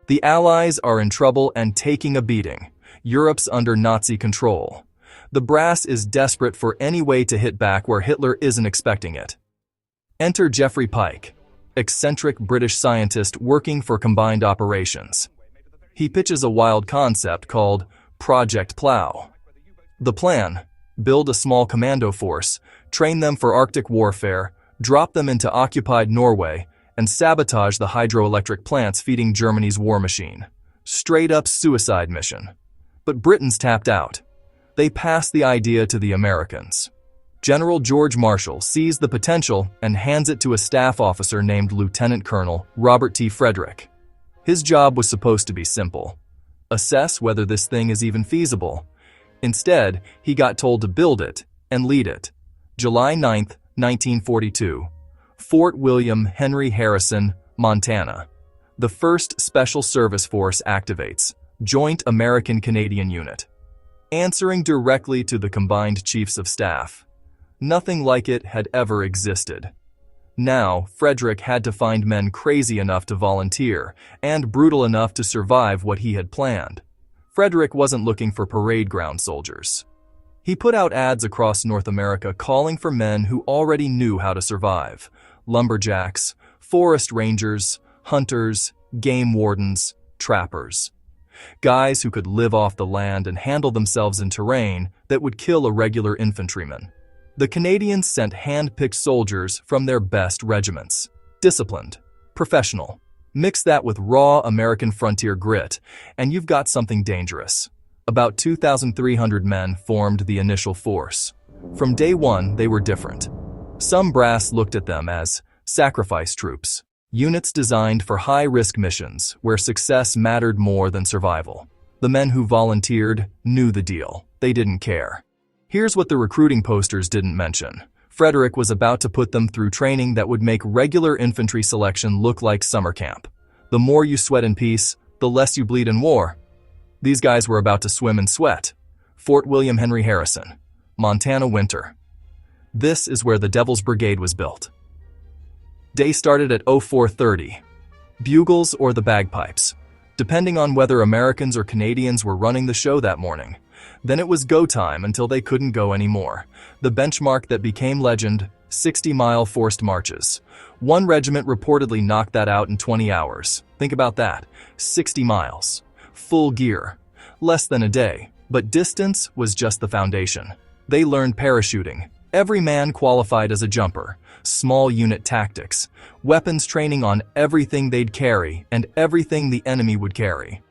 The Allies are in trouble and taking a beating. Europe's under Nazi control. The brass is desperate for any way to hit back where Hitler isn't expecting it. Enter Geoffrey Pike, eccentric British scientist working for Combined Operations. He pitches a wild concept called Project Plow. The plan: build a small commando force, train them for Arctic warfare, drop them into occupied Norway, and sabotage the hydroelectric plants feeding Germany's war machine. Straight-up suicide mission. But Britain's tapped out. They pass the idea to the Americans. General George Marshall sees the potential and hands it to a staff officer named Lieutenant Colonel Robert T. Frederick. His job was supposed to be simple: assess whether this thing is even feasible. Instead, he got told to build it and lead it. July 9, 1942. Fort William Henry Harrison, Montana. The 1st Special Service Force activates, Joint American-Canadian Unit. Answering directly to the Combined Chiefs of Staff. Nothing like it had ever existed. Now, Frederick had to find men crazy enough to volunteer and brutal enough to survive what he had planned. Frederick wasn't looking for parade ground soldiers. He put out ads across North America calling for men who already knew how to survive: lumberjacks, forest rangers, hunters, game wardens, trappers. Guys who could live off the land and handle themselves in terrain that would kill a regular infantryman. The Canadians sent hand-picked soldiers from their best regiments. Disciplined, professional. Mix that with raw American frontier grit, and you've got something dangerous. About 2,300 men formed the initial force. From day one, they were different. Some brass looked at them as sacrifice troops, units designed for high-risk missions where success mattered more than survival. The men who volunteered knew the deal. They didn't care. Here's what the recruiting posters didn't mention. Frederick was about to put them through training that would make regular infantry selection look like summer camp. The more you sweat in peace, the less you bleed in war. These guys were about to swim in sweat. Fort William Henry Harrison, Montana winter. This is where the Devils Brigade was built. Day started at 04:30. Bugles or the bagpipes, depending on whether Americans or Canadians were running the show that morning. Then it was go time until they couldn't go anymore. The benchmark that became legend: 60-mile forced marches. One regiment reportedly knocked that out in 20 hours. Think about that. 60 miles. Full gear. Less than a day. But distance was just the foundation. They learned parachuting. Every man qualified as a jumper. Small unit tactics. Weapons training on everything they'd carry and everything the enemy would carry.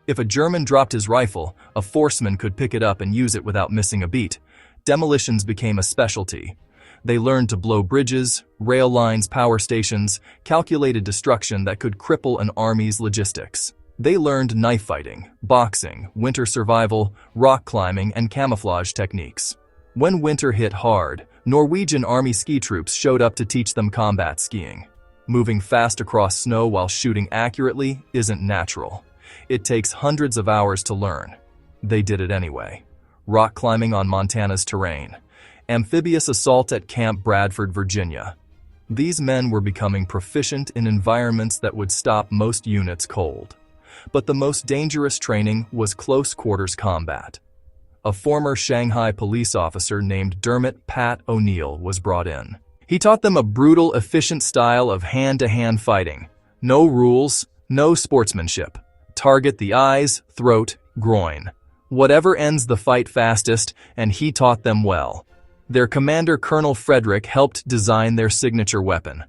If a German dropped his rifle, a forceman could pick it up and use it without missing a beat. Demolitions became a specialty. They learned to blow bridges, rail lines, power stations, calculated destruction that could cripple an army's logistics. They learned knife fighting, boxing, winter survival, rock climbing, and camouflage techniques. When winter hit hard, Norwegian Army ski troops showed up to teach them combat skiing. Moving fast across snow while shooting accurately isn't natural. It takes hundreds of hours to learn. They did it anyway. Rock climbing on Montana's terrain. Amphibious assault at Camp Bradford, Virginia. These men were becoming proficient in environments that would stop most units cold. But the most dangerous training was close quarters combat. A former Shanghai police officer named Dermot "Pat" O'Neill was brought in. He taught them a brutal, efficient style of hand-to-hand fighting. No rules, no sportsmanship. Target the eyes, throat, groin. Whatever ends the fight fastest, and he taught them well. Their commander, Colonel Frederick, helped design their signature weapon.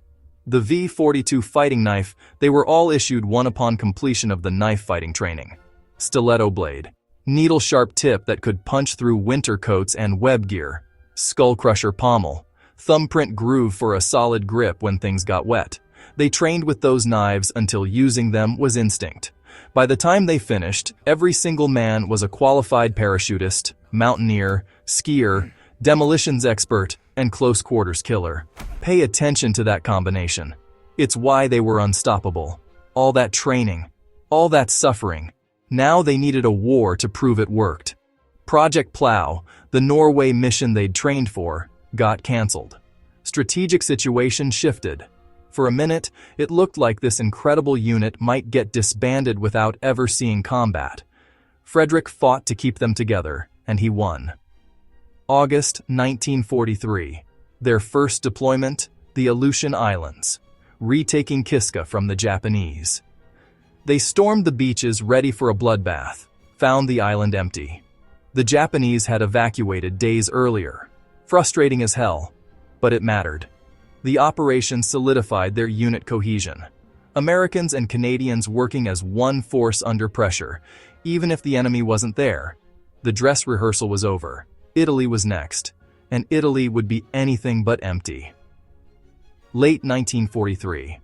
The V-42 fighting knife. They were all issued one upon completion of the knife fighting training. Stiletto blade. Needle-sharp tip that could punch through winter coats and web gear. Skull-crusher pommel. Thumbprint groove for a solid grip when things got wet. They trained with those knives until using them was instinct. By the time they finished, every single man was a qualified parachutist, mountaineer, skier, demolitions expert, and close quarters killer. Pay attention to that combination. It's why they were unstoppable. All that training, all that suffering. Now they needed a war to prove it worked. Project Plow, the Norway mission they'd trained for, got cancelled. Strategic situation shifted. For a minute, it looked like this incredible unit might get disbanded without ever seeing combat. Frederick fought to keep them together, and he won. August 1943. Their first deployment, the Alaskan Islands, retaking Kiska from the Japanese. They stormed the beaches ready for a bloodbath, found the island empty. The Japanese had evacuated days earlier. Frustrating as hell, but it mattered. The operation solidified their unit cohesion. Americans and Canadians working as one force under pressure, even if the enemy wasn't there. The dress rehearsal was over. Italy was next, and Italy would be anything but empty. Late 1943.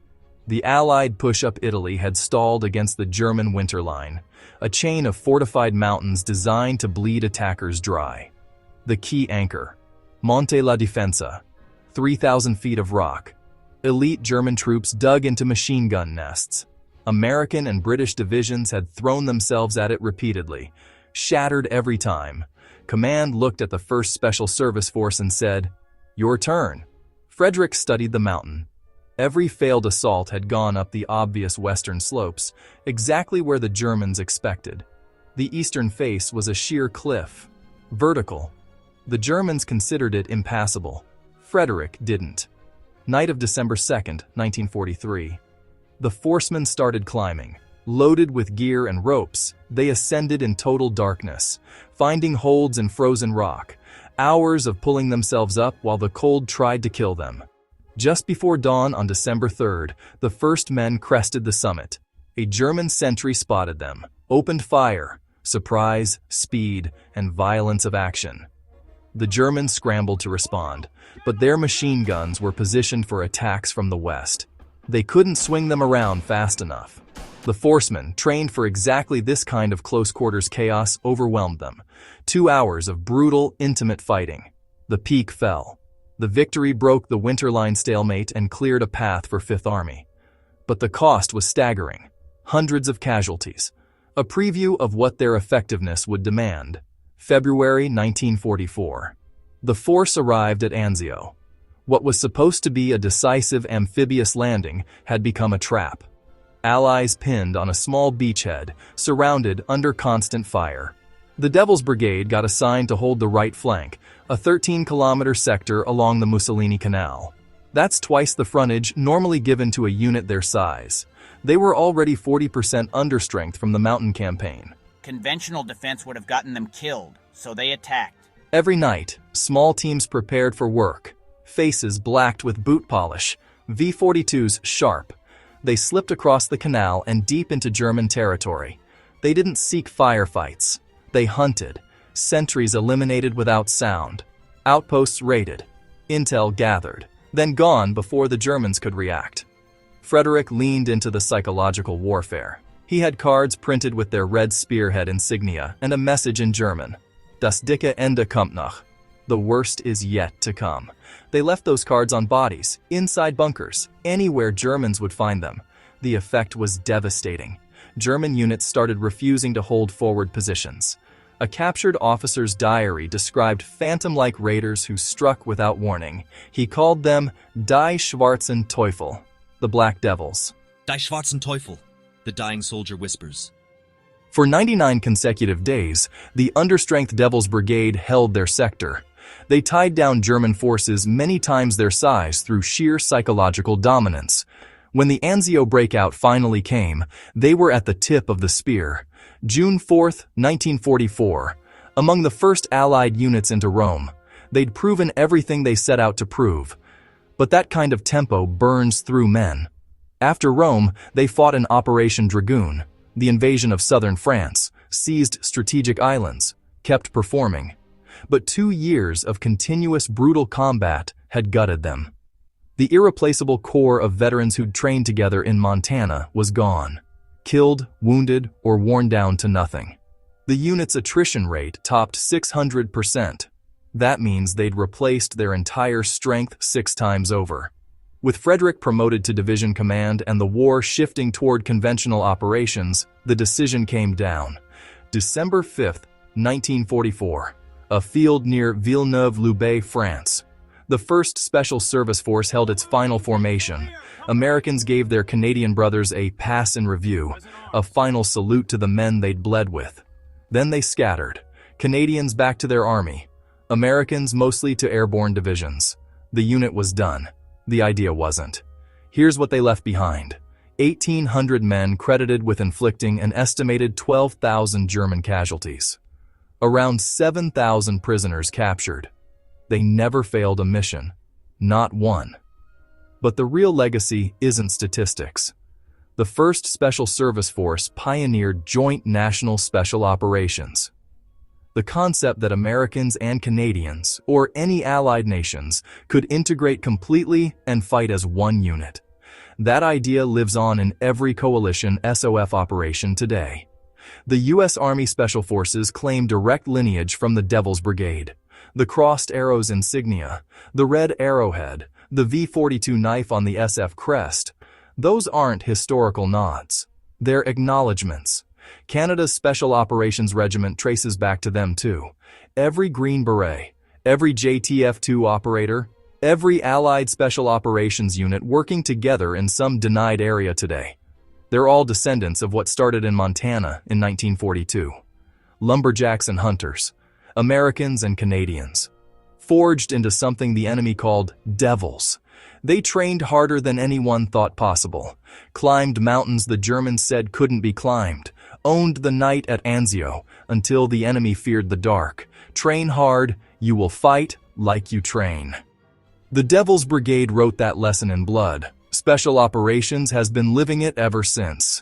The Allied push-up Italy had stalled against the German winter line, a chain of fortified mountains designed to bleed attackers dry. The key anchor, Monte La Difensa, 3,000 feet of rock. Elite German troops dug into machine gun nests. American and British divisions had thrown themselves at it repeatedly, shattered every time. Command looked at the 1st Special Service Force and said, "Your turn." Frederick studied the mountain. Every failed assault had gone up the obvious western slopes, exactly where the Germans expected. The eastern face was a sheer cliff, vertical. The Germans considered it impassable. Frederick didn't. Night of December 2nd, 1943. The forcemen started climbing. Loaded with gear and ropes, they ascended in total darkness, finding holds in frozen rock, hours of pulling themselves up while the cold tried to kill them. Just before dawn on December 3rd, the first men crested the summit. A German sentry spotted them, opened fire, surprise, speed, and violence of action. The Germans scrambled to respond, but their machine guns were positioned for attacks from the west. They couldn't swing them around fast enough. The forcemen, trained for exactly this kind of close-quarters chaos, overwhelmed them. 2 hours of brutal, intimate fighting. The peak fell. The victory broke the winter line stalemate and cleared a path for Fifth Army. But the cost was staggering. Hundreds of casualties. A preview of what their effectiveness would demand. February 1944. The force arrived at Anzio. What was supposed to be a decisive amphibious landing had become a trap. Allies pinned on a small beachhead, surrounded under constant fire. The Devils Brigade got assigned to hold the right flank, a 13-kilometer sector along the Mussolini Canal. That's twice the frontage normally given to a unit their size. They were already 40% understrength from the mountain campaign. Conventional defense would have gotten them killed, so they attacked. Every night, small teams prepared for work, faces blacked with boot polish, V-42s sharp. They slipped across the canal and deep into German territory. They didn't seek firefights. They hunted. Sentries eliminated without sound. Outposts raided. Intel gathered, then gone before the Germans could react. Frederick leaned into the psychological warfare. He had cards printed with their red spearhead insignia and a message in German. Das dicke Ende kommt noch. The worst is yet to come. They left those cards on bodies, inside bunkers, anywhere Germans would find them. The effect was devastating. German units started refusing to hold forward positions. A captured officer's diary described phantom-like raiders who struck without warning. He called them Die Schwarzen Teufel, the Black Devils. Die Schwarzen Teufel, the dying soldier whispers. For 99 consecutive days, the understrength Devils Brigade held their sector. They tied down German forces many times their size through sheer psychological dominance. When the Anzio breakout finally came, they were at the tip of the spear. June 4, 1944, among the first Allied units into Rome. They'd proven everything they set out to prove. But that kind of tempo burns through men. After Rome, they fought in Operation Dragoon, the invasion of southern France, seized strategic islands, kept performing. But 2 years of continuous brutal combat had gutted them. The irreplaceable core of veterans who'd trained together in Montana was gone, killed, wounded, or worn down to nothing. The unit's attrition rate topped 600%. That means they'd replaced their entire strength 6 times over. With Frederick promoted to division command and the war shifting toward conventional operations, the decision came down. December 5, 1944. A field near Villeneuve-Loubet, France. The 1st Special Service Force held its final formation. Americans gave their Canadian brothers a pass in review, a final salute to the men they'd bled with. Then they scattered. Canadians back to their army. Americans mostly to airborne divisions. The unit was done. The idea wasn't. Here's what they left behind. 1,800 men credited with inflicting an estimated 12,000 German casualties. Around 7,000 prisoners captured. They never failed a mission. Not one. But the real legacy isn't statistics. The 1st Special Service Force pioneered Joint National Special Operations. The concept that Americans and Canadians, or any allied nations, could integrate completely and fight as one unit. That idea lives on in every coalition SOF operation today. The U.S. Army Special Forces claim direct lineage from the Devils Brigade, the crossed arrows insignia, the red arrowhead, the V-42 knife on the SF crest. Those aren't historical nods. They're acknowledgments. Canada's Special Operations Regiment traces back to them too. Every Green Beret, every JTF-2 operator, every Allied Special Operations unit working together in some denied area today. They're all descendants of what started in Montana in 1942. Lumberjacks and hunters, Americans and Canadians, forged into something the enemy called devils. They trained harder than anyone thought possible, climbed mountains the Germans said couldn't be climbed, owned the night at Anzio until the enemy feared the dark. Train hard, you will fight like you train. The Devils Brigade wrote that lesson in blood. Special Operations has been living it ever since.